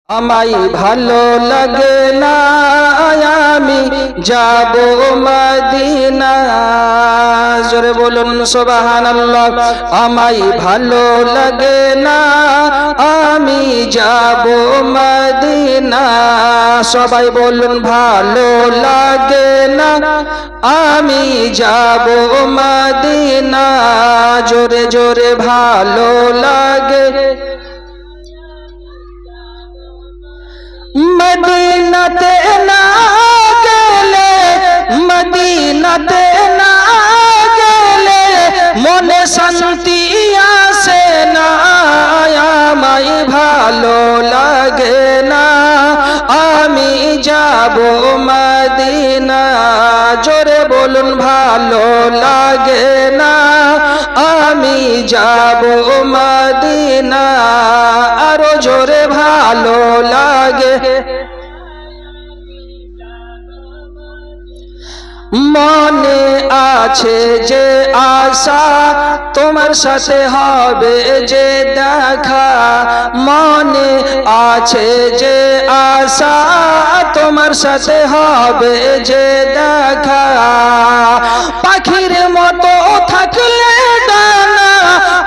আমায় ভালো লাগে না আমি যাব মদিনা। জোরে বলুন সুবহানাল্লাহ। আমায় ভালো লাগে না আমি যাব মদিনা। সবাই বলুন ভালো লাগে না আমি যাব মদিনা। জোরে জোরে ভালো লাগে। মদিনাতে না গেলে, মদিনাতে না গেলে মনে শান্তি আসে না। আমায় ভালো লাগে না আমি যাব মদিনা। জোরে বলুন ভালো লাগে না আমি যাব মদিনা। আরো জোরে ভালো লাগে। মনে আছে যে আশা তোমার সাথে হবে যে দেখা। মনে আছে যে আশা তোমার সাথে হবে যে দেখা। পাখির মতো থাকলে ডানা,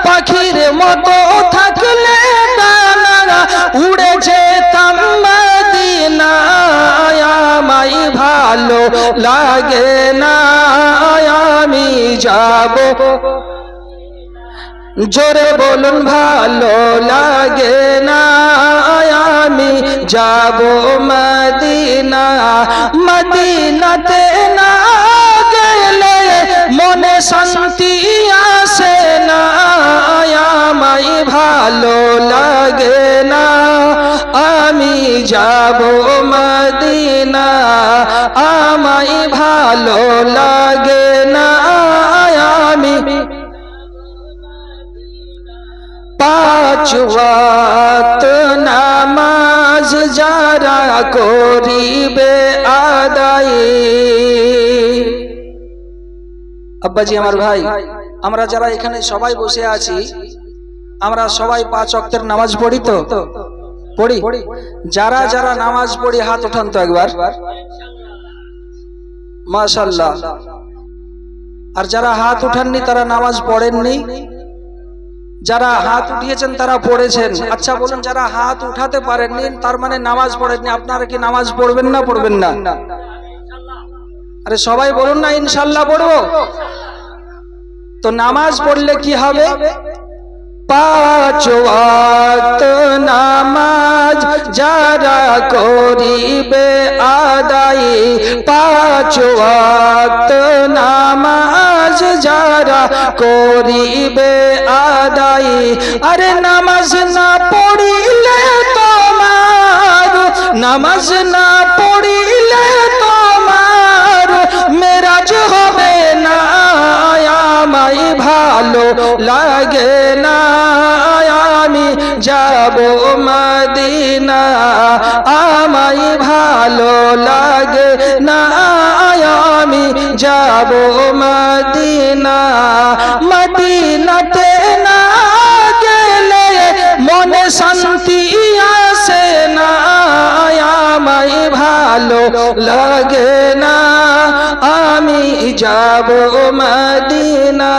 পাখির মতো থাকলে ডানা উড়ে যেতাম মদিনা। আমায় ভালো লাগে না আমি যাব। জোরে বলুন ভালো লাগে না আমি যাব মদিনা। মদিনাতে না গেলে মনে শান্তি আসে না। আমায় ভালো লাগে না আমি যাব মদিনা। আমায় ভালো লাগে না আমি। পাঁচ ওয়াক্ত নামাজ যারা করিবে আদায়। আব্বাজি আমার ভাই, আমরা যারা এখানে সবাই বসে আছি আমরা সবাই পাঁচ ওয়াক্তের নামাজ পড়ি তো? পড়ি। যারা যারা নামাজ পড়ি হাত উঠান তো একবার। মাশাআল্লাহ। আর যারা হাত উঠাননি তারা নামাজ পড়েননি। যারা হাত উঠিয়েছেন তারা পড়েছেন। আচ্ছা বলুন, যারা হাত উঠাতে পারেননি তার মানে নামাজ পড়েননি, আপনারা কি নামাজ পড়বেন না পড়বেন না? আরে সবাই বলুন না ইনশাআল্লাহ পড়বো। তো নামাজ পড়লে কি হবে? পাঁচ ওয়াক্ত নামাজ যারা করিবে আদায়। পাঁচ ওয়াক্ত নামাজ যারা করিবে আদায়। আরে নামাজ না পড়িলে তোমার, নামাজ না পড়িলে তোমার মেরাজ হবে না। আমায় ভালো লাগে না আমি যাব মদিনা। আমায় ভালো লাগে না আমি যাব মদিনা। মদিনাতে না গেলে মনে শান্তি আসে না। আমায় ভালো লাগে না আমি যাব মদিনা।